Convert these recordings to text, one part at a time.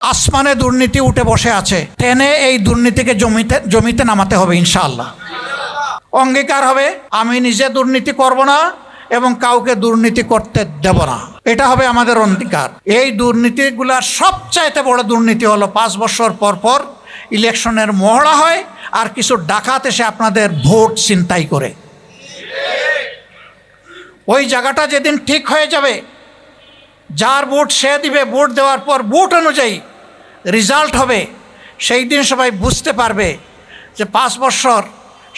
আসমানে দুর্নীতি উঠে বসে আছে, টেনে এই দুর্নীতিকে জমিতে নামাতে হবে ইনশাআল্লাহ। অঙ্গীকার হবে, আমি নিজে দুর্নীতি করব না এবং কাউকে দুর্নীতি করতে দেব না। এটা হবে আমাদের অঙ্গীকার। এই দুর্নীতিগুলার সবচাইতে বড় দুর্নীতি হলো 5 বছর পর পর ইলেকশনের মহড়া হয় আর কিছু ডাকাত এসে আপনাদের ভোট ছিনতাই করে। ওই জায়গাটা যেদিন ঠিক হয়ে যাবে, যার ভোট সে দিবে, ভোট দেওয়ার পর ভোট অনুযায়ী রেজাল্ট হবে, সেই দিন সবাই বুঝতে পারবে যে 5 বছর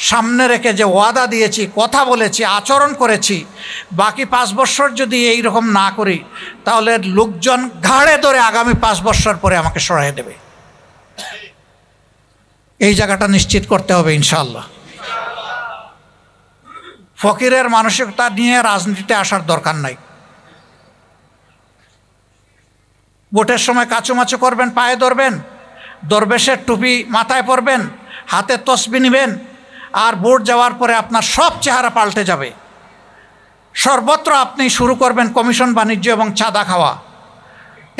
সামনে রেখে যে ওয়াদা দিয়েছি, কথা বলেছি, আচরণ করেছি, বাকি 5 বছর যদি এই রকম না করি তাহলে লোকজন ঘাড়ে ধরে আগামী 5 বছর পরে আমাকে সরাই দেবে। এই জায়গাটা নিশ্চিত করতে হবে ইনশাআল্লাহ। ফকিরের মানসিকতা নিয়ে রাজনীতিতে আসার দরকার নাই। ভোটের সময় কাচুমাচু করবেন, পায়ে ধরবেন, দরবেশের টুপি মাথায় পরবেন, হাতে তসবি নেবেন, আর ভোট যাওয়ার পরে আপনার সব চেহারা পাল্টে যাবে। সর্বত্র আপনি শুরু করবেন কমিশন বাণিজ্য এবং চাঁদা খাওয়া।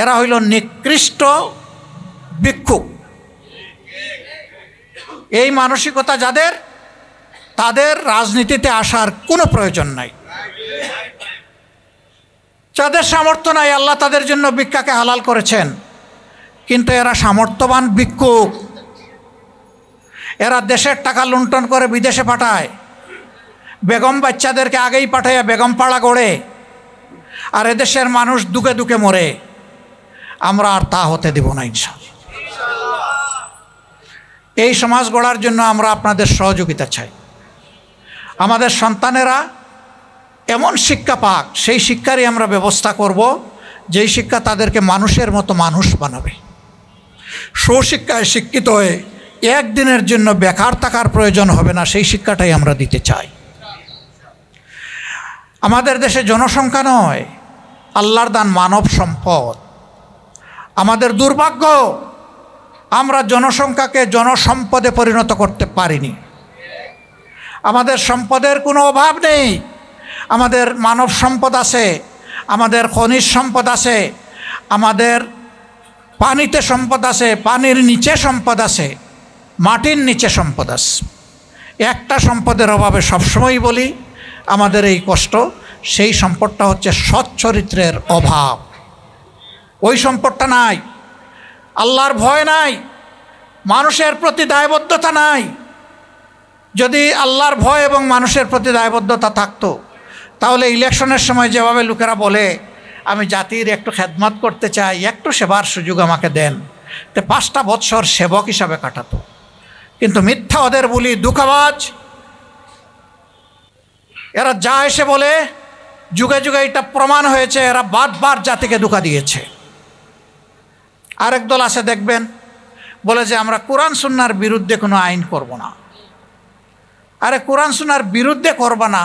এরা হইল নিকৃষ্ট ভিক্ষুক। এই মানসিকতা যাদের, তাদের রাজনীতিতে আসার কোনো প্রয়োজন নাই। যাদের সামর্থ্য নাই, আল্লাহ তাদের জন্য ভিক্ষাকে হালাল করেছেন, কিন্তু এরা সামর্থ্যবান ভিক্ষুক। এরা দেশের টাকা লুণ্ঠন করে বিদেশে পাঠায়, বেগম বাচ্চাদেরকে আগেই পাঠাইয়া বেগম পাড়া গড়ে, আর এদেশের মানুষ দুঃখে দুঃখে মরে। আমরা আর তা হতে দেব না ইনশাআল্লাহ। এই সমাজ গড়ার জন্য আমরা আপনাদের সহযোগিতা চাই। আমাদের সন্তানেরা এমন শিক্ষা পাক, সেই শিক্ষারই আমরা ব্যবস্থা করব, যেই শিক্ষা তাদেরকে মানুষের মতো মানুষ বানাবে। সুশিক্ষায় শিক্ষিত হয়ে একদিনের জন্য বেকার থাকার প্রয়োজন হবে না, সেই শিক্ষাটাই আমরা দিতে চাই। আমাদের দেশে জনসংখ্যা নয়, আল্লাহর দান মানব সম্পদ। আমাদের দুর্ভাগ্য, আমরা জনসংখ্যাকে জনসম্পদে পরিণত করতে পারিনি। আমাদের সম্পদের কোনো অভাব নেই। আমাদের মানব সম্পদ আছে, আমাদের খনিজ সম্পদ আছে, আমাদের পানিতে সম্পদ আছে, পানির নিচে সম্পদ আছে, মাটির নিচে সম্পদ আছে। একটা সম্পদের অভাবে সবসময়ই বলি আমাদের এই কষ্ট, সেই সম্পদটা হচ্ছে সৎ চরিত্রের অভাব। ওই সম্পদটা নাই, আল্লাহর ভয় নাই, মানুষের প্রতি দায়বদ্ধতা নাই। যদি আল্লাহর ভয় এবং মানুষের প্রতি দায়বদ্ধতা থাকতো, তাহলে ইলেকশনের সময় যেভাবে লোকেরা বলে আমি জাতির একটু খেদমত করতে চাই, একটু সেবার সুযোগ আমাকে দেন, তো 5টা বৎসর সেবক হিসাবে কাটাতো। কিন্তু মিথ্যা ওদের বলি, দুঃখাবাজ। এরা যা এসে বলে, যুগে যুগে এটা প্রমাণ হয়েছে, এরা বারবার জাতিকে ধোঁকা দিয়েছে। আরেক দল আছে দেখবেন, বলে যে আমরা কোরআন সুন্নাহর বিরুদ্ধে কোনো আইন করব না। আরে কোরআন সুন্নাহর বিরুদ্ধে করবা না,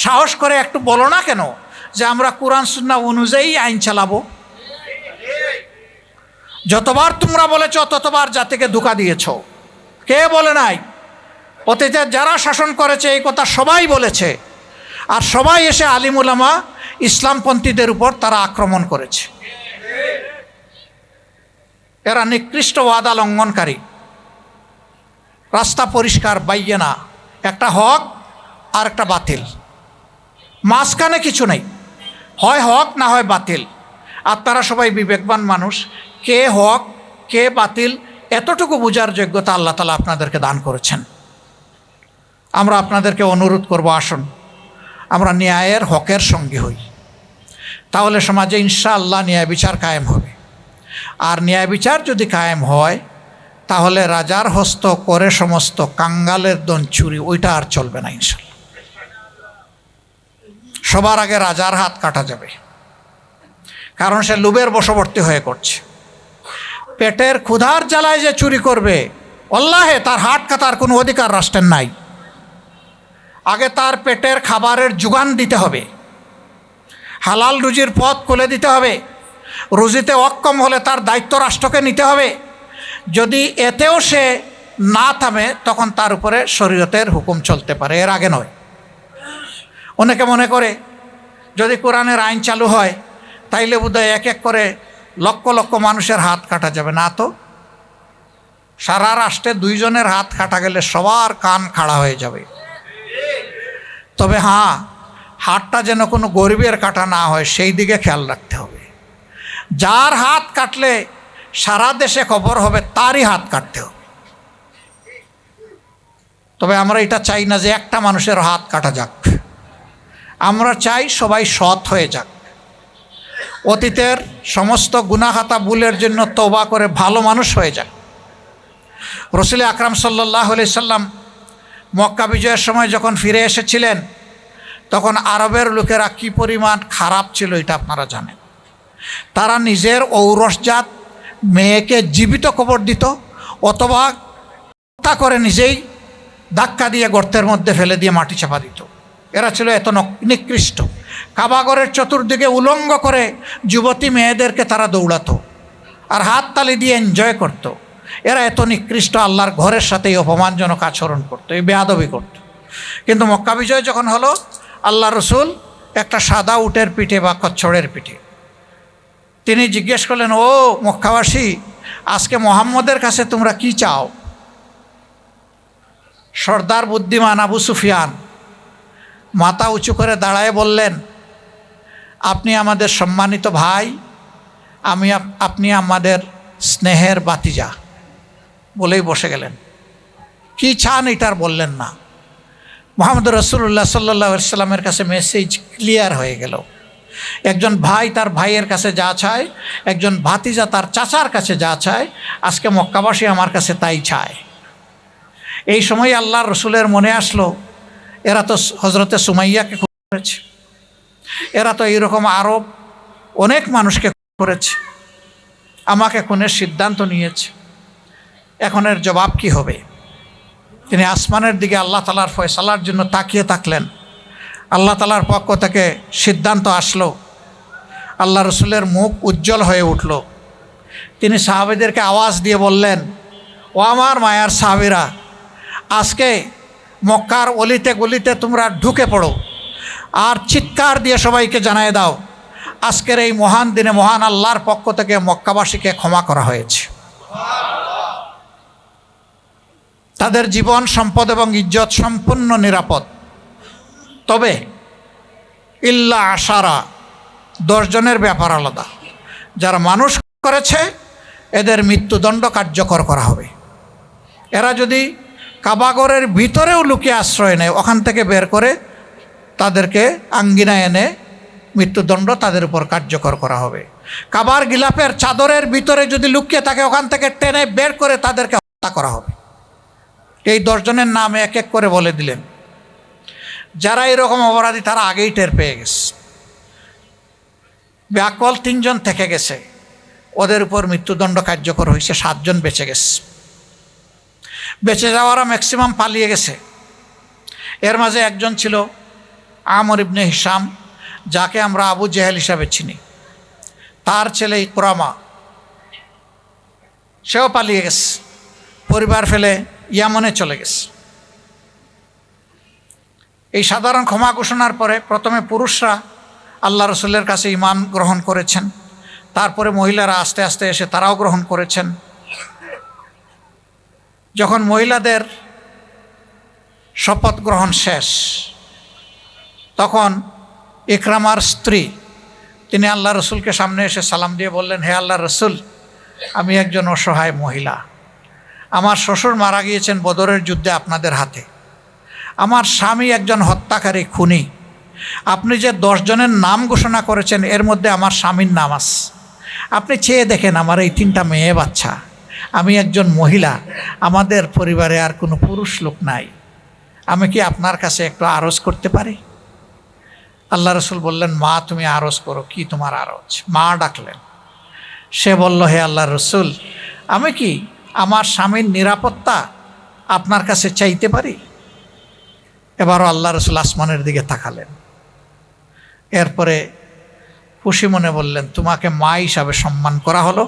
সাহস করে একটু বলো না কেন যে আমরা কোরআন সুন্নাহ অনুযায়ী আইন চালাবো। যতবার তোমরা বলেছ ততবার জাতিকে ধোঁকা দিয়েছ। কে বলে নাই? অতীতে যারা শাসন করেছে এই কথা সবাই বলেছে, আর সবাই এসে আলিম উলামা ইসলামপন্থীদের উপর তারা আক্রমণ করেছে। এরা নিকৃষ্ট ওয়াদা লঙ্ঘনকারী। রাস্তা পরিষ্কার, বাইয়ে না, একটা হক আর একটা বাতিল, মাঝখানে কিছু নেই, হয় হক না হয় বাতিল। আপনারা সবাই বিবেকবান মানুষ, কে হক কে বাতিল এতটুকু বোঝার যোগ্যতা আল্লাহ তাআলা আপনাদেরকে দান করেছেন। আমরা আপনাদেরকে অনুরোধ করব, আসুন আমরা ন্যায়ের হকের সঙ্গী হই, তাহলে সমাজে ইনশাআল্লাহ ন্যায় বিচার কায়েম হবে। আর ন্যায় বিচার যদি কায়েম হয়, তাহলে রাজার হস্ত করে সমস্ত কাঙ্গালের দন চুরি, ওইটা আর চলবে না ইনশাআল্লাহ। সবার আগে রাজার হাত কাটা যাবে, কারণ সে লোভের বশবর্তী হয়ে করছে। পেটের ক্ষুধার জ্বালায় যে চুরি করবে, আল্লাহে তার হাত কাটার কোনো অধিকার রাষ্ট্রের নাই। আগে তার পেটের খাবারের যোগান দিতে হবে, হালাল রুজির পথ খুলে দিতে হবে। রুজিতে অক্ষম হলে তার দায়িত্ব রাষ্ট্রকে নিতে হবে। যদি এতেও সে না থামে, তখন তার উপরে শরীয়তের হুকুম চলতে পারে, এর আগে নয়। অনেকে মনে করে যদি কোরআনের আইন চালু হয় তাইলে বোধহয় এক এক করে লক্ষ লক্ষ মানুষের হাত কাটা যাবে না তো? সারা রাষ্ট্রে 2 জনের হাত কাটা গেলে সবার কান খাড়া হয়ে যাবে। তবে হ্যাঁ, হাতটা যেন কোনো গরিবের কাটা না হয় সেই দিকে খেয়াল রাখতে হবে। যার হাত কাটলে সারা দেশে খবর হবে তারই হাত কাটতে হবে। তবে আমরা এটা চাই না যে একটা মানুষের হাত কাটা যাক, আমরা চাই সবাই সৎ হয়ে যাক, অতীতের সমস্ত গুনাহাতা ভুলের জন্য তওবা করে ভালো মানুষ হয়ে যাক। রাসূল আকরাম সাল্লাল্লাহু আলাইহি সাল্লাম মক্কা বিজয়ের সময় যখন ফিরে এসেছিলেন তখন আরবের লোকেরা কি পরিমাণ খারাপ ছিল এটা আপনারা জানেন। তারা নিজের ঔরসজাত মেয়েকে জীবিত কবর দিত অথবা হত্যা করে নিজেই ধাক্কা দিয়ে গর্তের মধ্যে ফেলে দিয়ে মাটি চাপা দিত। এরা ছিল এত নিকৃষ্ট। কাবাগরের চতুর্দিকে উলঙ্গ করে যুবতী মেয়েদেরকে তারা দৌড়াতো আর হাততালি দিয়ে এনজয় করত। এরা এত নিকৃষ্ট, আল্লাহর ঘরের সাথে এই অপমানজনক আচরণ করতো, এই বেয়াদবি করত। কিন্তু মক্কা বিজয় যখন হলো, আল্লাহ রসুল একটা সাদা উটের পিঠে বা কচ্ছড়ের পিঠে, তিনি জিজ্ঞেস করলেন, ও মক্কাবাসী, আজকে মোহাম্মদের কাছে তোমরা কি চাও? সর্দার বুদ্ধিমান আবু সুফিয়ান মাথা উঁচু করে দাঁড়ায় বললেন, আপনি আমাদের সম্মানিত ভাই, আপনি আমাদের স্নেহের বাতিজা, বলেই বসে গেলেন। কি চান এটার বললেন না। মুহাম্মদ রাসূলুল্লাহ সাল্লাল্লাহু আলাইহি সাল্লামের কাছে মেসেজ ক্লিয়ার হয়ে গেল। একজন ভাই তার ভাইয়ের কাছে যা চায়, একজন ভাতিজা তার চাচার কাছে যা চায়, আজকে মক্কাবাসী আমার কাছে তাই চায়। এই সময় আল্লাহর রসুলের মনে আসলো, এরা তো হজরতে সুমাইয়াকে খুন করেছে, এরা তো এইরকম আরো অনেক মানুষকে করেছে, আমাকে খুনের সিদ্ধান্ত নিয়েছে, এখন এর জবাব কি হবে? তিনি আসমানের দিকে আল্লাহ তাআলার ফয়সালার জন্য তাকিয়ে থাকলেন। আল্লাহ তাআলার পক্ষ থেকে সিদ্ধান্ত আসলো। আল্লাহ রসুলের মুখ উজ্জ্বল হয়ে উঠল। তিনি সাহাবীদেরকে আওয়াজ দিয়ে বললেন, ও আমার মায়ার সাহাবীরা, আজকে মক্কার অলিতে গলিতে তোমরা ঢুকে পড়ো আর চিৎকার দিয়ে সবাইকে জানিয়ে দাও, আজকের এই মহান দিনে মহান আল্লাহর পক্ষ থেকে মক্কাবাসীকে ক্ষমা করা হয়েছে। তাদের জীবন, সম্পদ এবং ইজ্জত সম্পূর্ণ নিরাপদ। তবে ইল্লা আশারা, 10 জনের ব্যাপার আলাদা। যারা মানুষ করেছে এদের মৃত্যুদণ্ড কার্যকর করা হবে। এরা যদি কাবাগরের ভিতরেও লুকিয়ে আশ্রয় নেয়, ওখান থেকে বের করে তাদেরকে আঙ্গিনায় এনে মৃত্যুদণ্ড তাদের উপর কার্যকর করা হবে। কাবার গিলাফের চাদরের ভিতরে যদি লুকিয়ে থাকে, ওখান থেকে টেনে বের করে তাদেরকে হত্যা করা হবে। এই 10 জনের নাম এক এক করে বলে দিলেন। যারা এরকম অপরাধী তারা আগেই টের পেয়ে গেছে। ব্যাকল 3 জন থেকে গেছে, ওদের উপর মৃত্যুদণ্ড কার্যকর হয়েছে। 7 জন বেঁচে গেছে। বেঁচে যাওয়ারা ম্যাক্সিমাম পালিয়ে গেছে। এর মাঝে একজন ছিল আমর ইবনে হিশাম, যাকে আমরা আবু জেহেল হিসাবে চিনি। তার ছেলে ইকরামা, সেও পালিয়ে গেছে, পরিবার ফেলে ইয়ামনে চলে গেছে। এই সাধারণ ক্ষমা ঘোষণার পরে প্রথমে পুরুষরা আল্লাহ রসুলের কাছে ঈমান গ্রহণ করেছেন, তারপরে মহিলারা আস্তে আস্তে এসে তারাও গ্রহণ করেছেন। যখন মহিলাদের শপথ গ্রহণ শেষ, তখন ইকরামার স্ত্রী তিনি আল্লাহ রসুলকে সামনে এসে সালাম দিয়ে বললেন, হে আল্লাহ রসুল, আমি একজন অসহায় মহিলা, আমার শ্বশুর মারা গিয়েছেন বদরের যুদ্ধে আপনাদের হাতে, আমার স্বামী একজন হত্যাকারী খুনি, আপনি যে 10 জনের নাম ঘোষণা করেছেন এর মধ্যে আমার স্বামীর নাম আছে, আপনি চেয়ে দেখেন আমার এই 3টা মেয়ে বাচ্চা, আমি একজন মহিলা, আমাদের পরিবারে আর কোনো পুরুষ লোক নাই, আমি কি আপনার কাছে একটু আরজ করতে পারি? আল্লাহ রসুল বললেন, মা তুমি আরজ করো, কি তোমার আরজ? মা ডাকলেন। সে বলল, হে আল্লাহ রসুল, আমি কি আমার স্বামীর নিরাপত্তা আপনার কাছে চাইতে পারি? এবারও আল্লাহ রসুল আসমানের দিকে তাকালেন। এরপরে খুশি মনে বললেন, তোমাকে মা হিসাবে সম্মান করা হলো,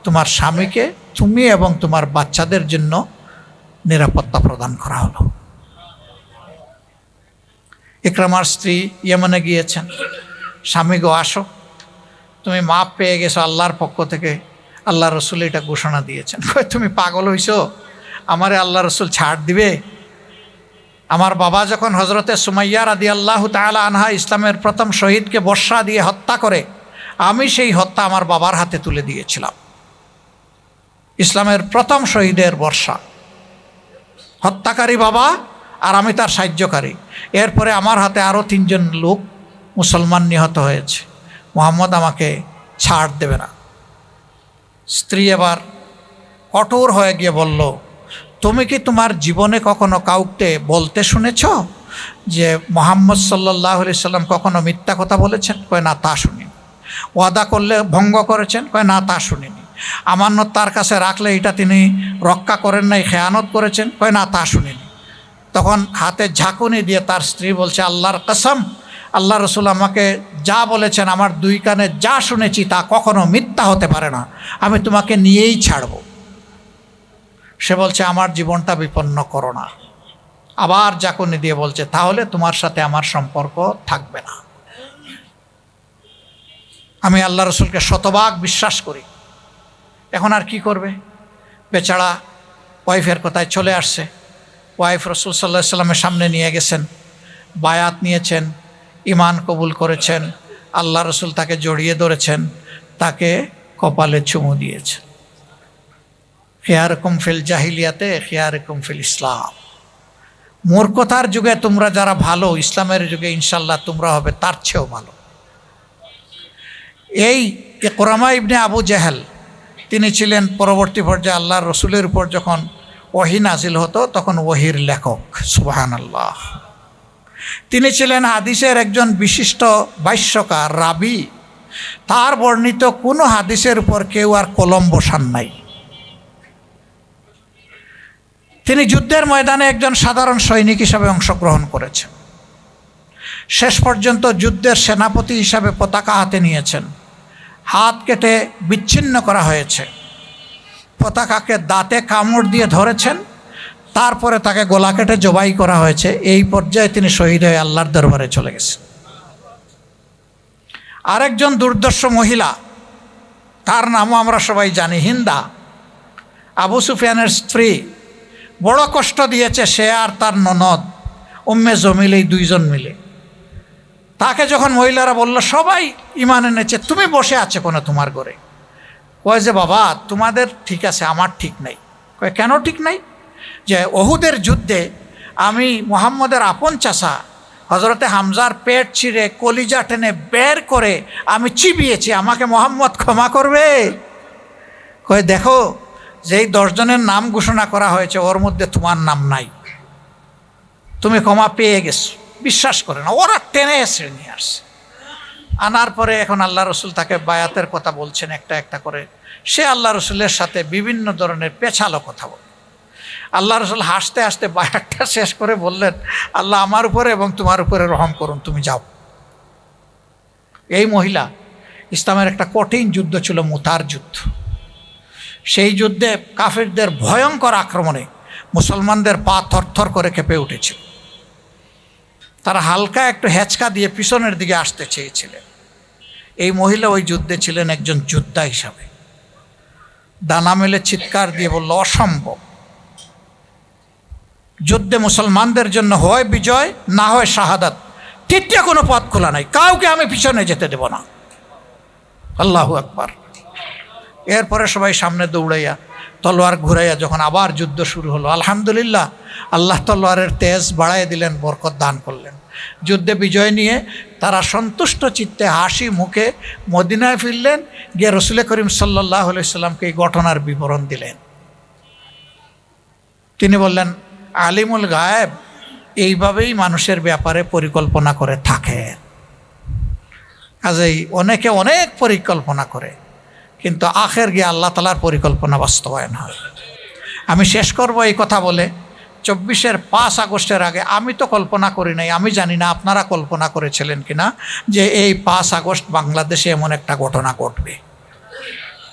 তোমার স্বামীকে তুমি এবং তোমার বাচ্চাদের জন্য নিরাপত্তা প্রদান করা হলো। ইকরামার স্ত্রী ইয়েমেনে গিয়েছেন, স্বামী গো আসো, তুমি মাপ পেয়ে গেছো আল্লাহর পক্ষ থেকে, আল্লাহ রসুল এটা ঘোষণা দিয়েছেন। কয় তুমি পাগল হইছো, আমারে আল্লাহ রসুল ছাড় দিবে? আমার বাবা যখন হজরতে সুমাইয়া রাদিয়াল্লাহু তাআলা আনহা ইসলামের প্রথম শহীদকে বর্ষা দিয়ে হত্যা করে, আমি সেই হত্যা আমার বাবার হাতে তুলে দিয়েছিলাম। ইসলামের প্রথম শহীদের বর্ষা, হত্যাকারী বাবা আর আমি তার সাহায্যকারী। এরপরে আমার হাতে আরও 3 জন লোক মুসলমান নিহত হয়েছে। মুহাম্মদ আমাকে ছাড় দেবে না। স্ত্রী এবার কঠোর হয়ে গিয়ে বলল, তুমি কি তোমার জীবনে কখনো কাউকে বলতে শুনেছ যে মুহাম্মদ সাল্লাল্লাহু আলাইহি সাল্লাম কখনো মিথ্যা কথা বলেছেন? কয় না, তা শুনিনি। ওয়াদা করলে ভঙ্গ করেছেন? কয় না, তা শুনিনি। আমানত তার কাছে রাখলে এটা তিনি রক্ষা করেন নাই, খেয়ানত করেছেন? কয় না, তা শুনিনি। তখন হাতে ঝাঁকুনি দিয়ে তার স্ত্রী বলছে, আল্লাহর কসম, আল্লাহ রসুল আমাকে যা বলেছেন, আমার 2 কানে যা শুনেছি তা কখনো মিথ্যা হতে পারে না, আমি তোমাকে নিয়েই ছাড়ব। সে বলছে, আমার জীবনটা বিপন্ন করো না। আবার ঝাঁকুনি দিয়ে বলছে, তাহলে তোমার সাথে আমার সম্পর্ক থাকবে না। আমি আল্লাহ রসুলকে শতভাগ বিশ্বাস করি। এখন আর কি করবে? বেচারা ওয়াইফের কথায় চলে আসছে। ওয়াইফ রসুল সাল্লাল্লাহু আলাইহি সাল্লামের সামনে নিয়ে গেছেন, বায়াত নিয়েছেন, ঈমান কবুল করেছেন। আল্লাহ রসুল তাকে জড়িয়ে ধরেছেন, তাকে কপালে চুমু দিয়েছেন। খিয়ারকুম ফিল জাহিলিয়াতে খিয়ারকুম ফিল ইসলাম। মূর্খতার যুগে তোমরা যারা ভালো, ইসলামের যুগে ইনশাল্লাহ তোমরা হবে তার চেয়েও ভালো। এই ইকরামা ইবনে আবু জাহেল, তিনি ছিলেন পরবর্তী পর্যায়ে আল্লাহর রসুলের উপর যখন ওহী নাজিল হতো তখন ওহীর লেখক। সুবহানাল্লাহ। তিনি ছিলেন হাদিসের একজন বিশিষ্ট ভাষ্যকার, রাবি। তার বর্ণিত কোনো হাদিসের উপর কেউ আর কলম বসান নাই। তিনি যুদ্ধের ময়দানে একজন সাধারণ সৈনিক হিসাবে অংশগ্রহণ করেছেন। শেষ পর্যন্ত যুদ্ধের সেনাপতি হিসাবে পতাকা হাতে নিয়েছেন। হাত কেটে বিচ্ছিন্ন করা হয়েছে, পতাকাকে দাঁতে কামড় দিয়ে ধরেছেন, তারপরে তাকে গলা কেটে জবাই করা হয়েছে। এই পর্যায়ে তিনি শহীদ হয়ে আল্লাহর দরবারে চলে গেছেন। আরেকজন দুর্দর্শ মহিলা, তার নামও আমরা সবাই জানি, হিন্দা, আবু সুফিয়ানের স্ত্রী। বড় কষ্ট দিয়েছে সে আর তার ননদ উম্মে জমিল, এই 2 জন মিলে। তাকে যখন মহিলারা বলল সবাই ঈমান এনেছে, তুমি বসে আছে কোনো তোমার ঘরে? কয় যে বাবা তোমাদের ঠিক আছে, আমার ঠিক নাই। কয় কেন ঠিক নাই? যে ওহুদের যুদ্ধে আমি মুহাম্মদের আপন চাচা হজরতে হামজার পেট ছিঁড়ে কলিজা টেনে বের করে আমি চিবিয়েছি, আমাকে মুহাম্মদ ক্ষমা করবে? কয় দেখো, যেই 10 জনের নাম ঘোষণা করা হয়েছে ওর মধ্যে তোমার নাম নাই, তুমি ক্ষমা পেয়ে গেছো। বিশ্বাস করে না, ওরা টেনে এসে নিয়ে আসছে। আনার পরে এখন আল্লাহ রসুল তাকে বায়াতের কথা বলছেন একটা একটা করে। সে আল্লাহ রসুলের সাথে বিভিন্ন ধরনের পেছালো কথা বলে। আল্লাহ রসুল হাসতে হাসতে বায়াতটা শেষ করে বললেন, আল্লাহ আমার উপরে এবং তোমার উপরে রহম করুন, তুমি যাও। এই মহিলা, ইসলামের একটা কঠিন যুদ্ধ ছিল মুতার যুদ্ধ। সেই যুদ্ধে কাফিরদের ভয়ঙ্কর আক্রমণে মুসলমানদের পা থরথর করে কেঁপে উঠেছিল। তারা হালকা একটু হেঁচকা দিয়ে পিছনের দিকে আসতে চেয়েছিলেন। এই মহিলা ওই যুদ্ধে ছিলেন একজন যোদ্ধা হিসাবে। ডানা মেলে চিৎকার দিয়ে বলল, অসম্ভব। যুদ্ধে মুসলমানদের জন্য হয় বিজয়, না হয় শাহাদাত, তৃতীয় কোনো পথ খোলা নাই, কাউকে আমি পিছনে যেতে দেব না। আল্লাহু আকবার। এরপরে সবাই সামনে দৌড়াইয়া তলোয়ার ঘুরাইয়া যখন আবার যুদ্ধ শুরু হলো, আলহামদুলিল্লাহ আল্লাহ তলোয়ারের তেজ বাড়াই দিলেন, বরকত দান করলেন। যুদ্ধে বিজয় নিয়ে তারা সন্তুষ্ট চিত্তে হাসি মুখে মদিনায় ফিরলেন। গিয়ে রসুল করিম সাল্লাল্লাহু আলাইহি সাল্লামকে এই ঘটনার বিবরণ দিলেন। তিনি বললেন, আলিমুল গায়েব এইভাবেই মানুষের ব্যাপারে পরিকল্পনা করে থাকেন। কাজেই অনেকে অনেক পরিকল্পনা করে, কিন্তু আখের গিয়ে আল্লাহ তাআলার পরিকল্পনা বাস্তবায়ন হয়। আমি শেষ করব এই কথা বলে, 24-এর 5 আগস্টের আগে আমি তো কল্পনা করি নাই, আমি জানি না আপনারা কল্পনা করেছিলেন কিনা যে এই 5 আগস্ট বাংলাদেশে এমন একটা ঘটনা ঘটবে।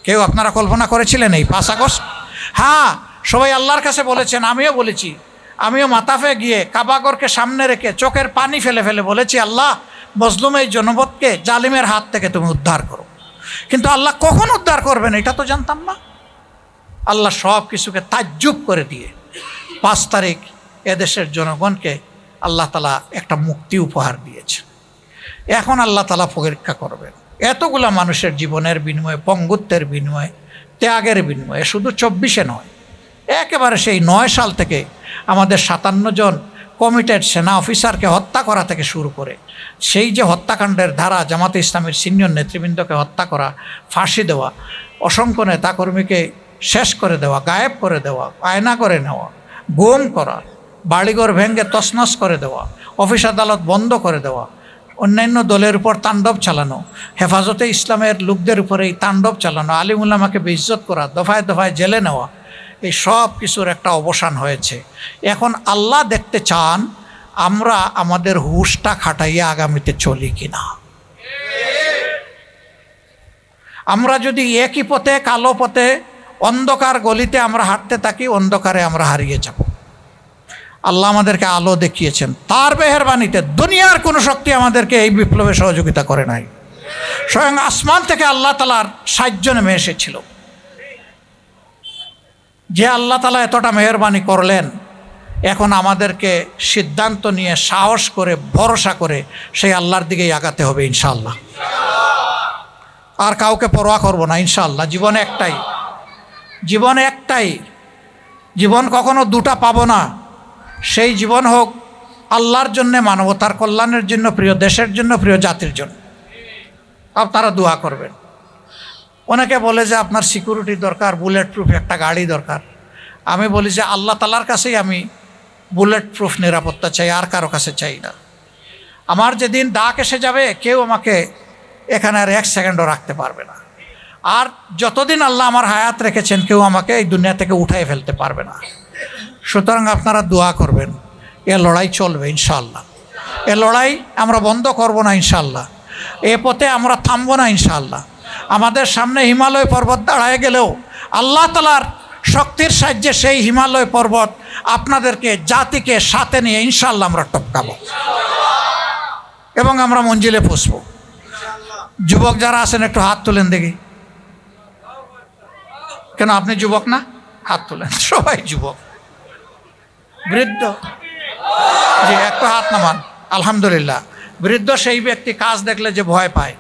কেউ আপনারা কল্পনা করেছিলেন এই 5 আগস্ট? হ্যাঁ, সবাই আল্লাহর কাছে বলেছেন, আমিও বলেছি। আমিও মাতাফে গিয়ে কাবাগরকে সামনে রেখে চোখের পানি ফেলে ফেলে বলেছি, আল্লাহ মজলুম এই জনপদকে জালিমের হাত থেকে তুমি উদ্ধার করো। কিন্তু আল্লাহ কখন উদ্ধার করবেন এটা তো জানতাম না। আল্লাহ সব কিছুকে তাজ্জুব করে দিয়ে 5 তারিখ এদেশের জনগণকে আল্লাহ তাআলা একটা মুক্তি উপহার দিয়েছেন। এখন আল্লাহ তাআলা পরীক্ষা করবেন এতগুলা মানুষের জীবনের বিনিময়ে, পঙ্গুত্বের বিনিময়ে, ত্যাগের বিনিময়ে, শুধু 24-এ নয়, একেবারে সেই 9 সাল থেকে আমাদের 57 জন কমিটেড সেনা অফিসারকে হত্যা করা থেকে শুরু করে সেই যে হত্যাকাণ্ডের ধারা, জামাতে ইসলামের সিনিয়র নেতৃবৃন্দকে হত্যা করা, ফাঁসি দেওয়া, অসংখ্য নেতাকর্মীকে শেষ করে দেওয়া, গায়েব করে দেওয়া, আয়না করে নেওয়া, গুম করা, বাড়িঘর ভেঙে তছনছ করে দেওয়া, অফিস আদালত বন্ধ করে দেওয়া, অন্যান্য দলের উপর তাণ্ডব চালানো, হেফাজতে ইসলামের লোকদের উপরে এই তাণ্ডব চালানো, আলিম উলামাকে বেইজ্জত করা, দফায় দফায় জেলে নেওয়া, এই সব কিছুর একটা অবসান হয়েছে। এখন আল্লাহ দেখতে চান আমরা আমাদের হুঁশটা খাটাইয়া আগামীতে চলি কিনা। আমরা যদি একই পথে, কালো পথে, অন্ধকার গলিতে আমরা হাঁটতে থাকি, অন্ধকারে আমরা হারিয়ে যাব। আল্লাহ আমাদেরকে আলো দেখিয়েছেন, তার মেহেরবানিতে দুনিয়ার কোনো শক্তি আমাদেরকে এই বিপ্লবে সহযোগিতা করে নাই। স্বয়ং আসমান থেকে আল্লাহ তাআলার সাহায্য নেমে এসেছিল। যে আল্লাহ তাআলা এতটা মেহেরবানি করলেন, এখন আমাদেরকে সিদ্ধান্ত নিয়ে সাহস করে ভরসা করে সেই আল্লাহর দিকেই আগাতে হবে ইনশাআল্লাহ। আর কাউকে পরোয়া করব না ইনশাআল্লাহ। জীবন একটাই, জীবন কখনো দুটা পাবো না। সেই জীবন হোক আল্লাহর জন্যে, মানবতার কল্যাণের জন্য, প্রিয় দেশের জন্য, প্রিয় জাতির জন্য। আপনারা দোয়া করবেন। অনেকে বলে যে আপনার সিকিউরিটি দরকার, বুলেট প্রুফ একটা গাড়ি দরকার। আমি বলি যে আল্লাহ তাআলার কাছেই আমি বুলেট প্রুফ নিরাপত্তা চাই, আর কারো কাছে চাই না। আমার যেদিন ডাক এসে যাবে, কেউ আমাকে এখানে আর 1 সেকেন্ডও রাখতে পারবে না। আর যতদিন আল্লাহ আমার হায়াত রেখেছেন, কেউ আমাকে এই দুনিয়া থেকে উঠাই ফেলতে পারবে না। সুতরাং আপনারা দোয়া করবেন, এ লড়াই চলবে ইনশাআল্লাহ। এ লড়াই আমরা বন্ধ করব না ইনশাআল্লাহ। এ পথে আমরা থামব না ইনশাআল্লাহ। আমাদের সামনে হিমালয় পর্বত দাঁড়ায় গেলেও আল্লাহ তাআলার শক্তির সাহায্যে সেই হিমালয় পর্বত আপনাদেরকে, জাতিকে সাথে নিয়ে ইনশাআল্লাহ আমরা টপকাবো এবং আমরা মঞ্জিলে পৌঁছবো। যুবক যারা আছেন একটু হাত তুলেন দেখি। কেন আপনি যুবক না? হাত তুলেন। সবাই যুবক। বৃদ্ধ? জি, একটু হাত নামান। আলহামদুলিল্লাহ। বৃদ্ধ সেই ব্যক্তি কাজ দেখলে যে ভয় পায়।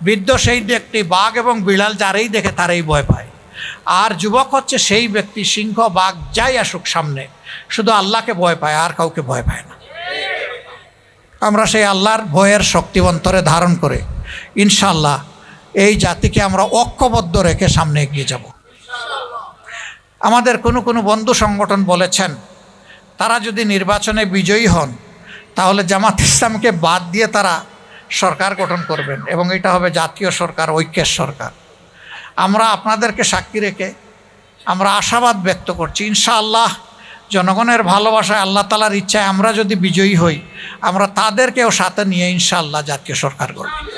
বৃদ্ধ সেই ব্যক্তি বাঘ এবং বিড়াল যারাই দেখে তারাই ভয় পায়। আর যুবক হচ্ছে সেই ব্যক্তি সিংহ, বাঘ যাই আসুক সামনে, শুধু আল্লাহকে ভয় পায়, আর কাউকে ভয় পায় না। আমরা সেই আল্লাহর ভয়ের শক্তি অন্তরে ধারণ করে ইনশাআল্লাহ এই জাতিকে আমরা ঐক্যবদ্ধ রেখে সামনে এগিয়ে যাব। আমাদের কোনো বন্ধু সংগঠন বলেছেন তারা যদি নির্বাচনে বিজয়ী হন তাহলে জামাত ইসলামকে বাদ দিয়ে তারা সরকার গঠন করবেন এবং এটা হবে জাতীয় সরকার, ঐক্যের সরকার। আমরা আপনাদেরকে সাক্ষী রেখে আমরা আশাবাদ ব্যক্ত করছি ইনশাআল্লাহ জনগণের ভালোবাসায়, আল্লাহ তাআলার ইচ্ছায় আমরা যদি বিজয়ী হই, আমরা তাদেরকেও সাথে নিয়ে ইনশাআল্লাহ জাতীয় সরকার গঠন করব।